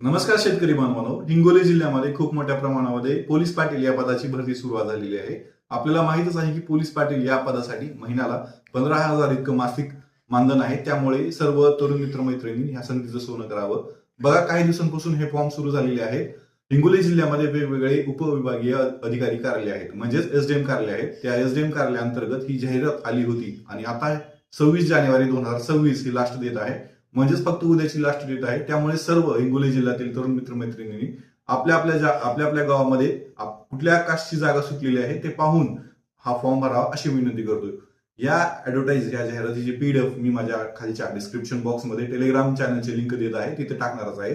नमस्कार शेतकरी बांधवांनो, हिंगोली जिल्ह्यामध्ये खूप मोठ्या प्रमाणामध्ये पोलीस पाटील या पदाची भरती सुरुवात झालेली आहे. आपल्याला माहितच आहे की पोलीस पाटील या पदासाठी महिन्याला 15,000 इतकं मासिक मानधन आहे. त्यामुळे सर्व तरुण मित्रमैत्रिणी ह्या संधीचं सोनं करावं. बघा, काही दिवसांपासून हे फॉर्म सुरू झालेले आहेत. हिंगोली जिल्ह्यामध्ये वेगवेगळे उपविभागीय अधिकारी कार्यालय आहेत, म्हणजेच एसडीएम कार्यालय आहेत. त्या एसडीएम कार्यालयाअंतर्गत ही जाहिरात आली होती आणि आता 26 जानेवारी 2026 ही लास्ट डेट आहे. म्हणजेच फक्त उद्याची लास्ट डेट आहे. त्यामुळे सर्व हिंगोली जिल्ह्यातील तरुण मित्रमैत्रिणींनी आपल्या आपल्या गावामध्ये कुठल्या कास्टची जागा सुटलेली आहे ते पाहून हा फॉर्म भरावा अशी विनंती करतोय. या जाहिरातीची पीडीएफ मी माझ्या खालच्या डिस्क्रिप्शन बॉक्समध्ये टेलिग्राम चॅनलची लिंक देत आहे, तिथे टाकणारच आहे.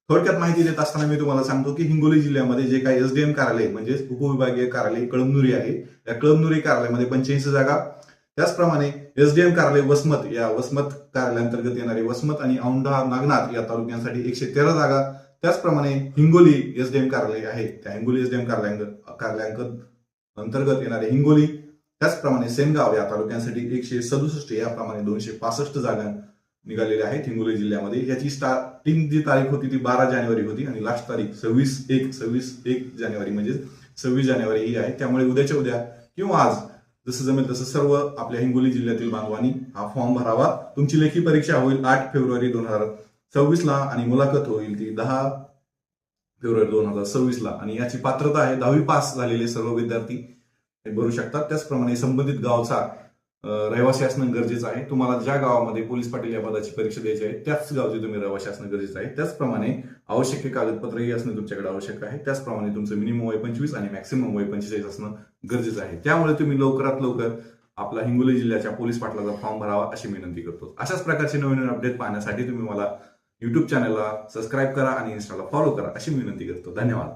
थोडक्यात माहिती देत असताना मी तुम्हाला सांगतो की हिंगोली जिल्ह्यामध्ये जे काही एसडीएम कार्यालय म्हणजेच उपविभागीय कार्यालय कळमनुरी आहे, या कळमनुरी कार्यालयामध्ये 85 जागा, त्याचप्रमाणे एसडीएम कार्यालय वसमत या वसमत कार्यालयाअंतर्गत येणारे वसमत आणि औंढा नागनाथ या तालुक्यांसाठी 113 जागा, त्याचप्रमाणे हिंगोली एसडीएम कार्यालय आहे त्या हिंगोली एसडीएम अंतर्गत येणारे हिंगोली, त्याचप्रमाणे सेनगाव या तालुक्यांसाठी 167, याप्रमाणे 265 जागा निघालेल्या आहेत हिंगोली जिल्ह्यामध्ये. याची स्टार्टिंग जी तारीख होती ती 12 जानेवारी होती आणि लास्ट तारीख 26 जानेवारी म्हणजे 26 जानेवारी ही आहे. त्यामुळे उद्याच्या उद्या किंवा आज जसं जमेल तसं सर्व आपल्या हिंगोली जिल्ह्यातील बांधवांनी हा फॉर्म भरावा. तुमची लेखी परीक्षा होईल 8 फेब्रुवारी 2026 ला आणि मुलाखत होईल ती 10 फेब्रुवारी 2026 ला आणि याची पात्रता आहे 10वी पास झालेले सर्व विद्यार्थी हे भरू शकतात. त्याचप्रमाणे संबंधित गावचा रहिवासी असणं गरजेचं आहे. तुम्हाला ज्या गावामध्ये पोलीस पाटील या पदाची परीक्षा द्यायची आहे त्याच गावचे तुम्ही रहिवासी असणं गरजेचं आहे. त्याचप्रमाणे आवश्यक कागदपत्रही असणं तुमच्याकडे आवश्यक आहे. त्याचप्रमाणे तुमचं मिनिमम वय 25 आणि मॅक्सिमम वय 45 असणं गरजेचं आहे. त्यामुळे तुम्ही लवकरात लवकर आपला हिंगोली जिल्ह्याच्या पोलीस पाटलाचा फॉर्म भरावा अशी विनंती करतो. अशाच प्रकारचे नवीन अपडेट पाहण्यासाठी तुम्ही मला युट्यूब चॅनलला सबस्क्राईब करा आणि इन्स्टाला फॉलो करा अशी विनंती करतो. धन्यवाद.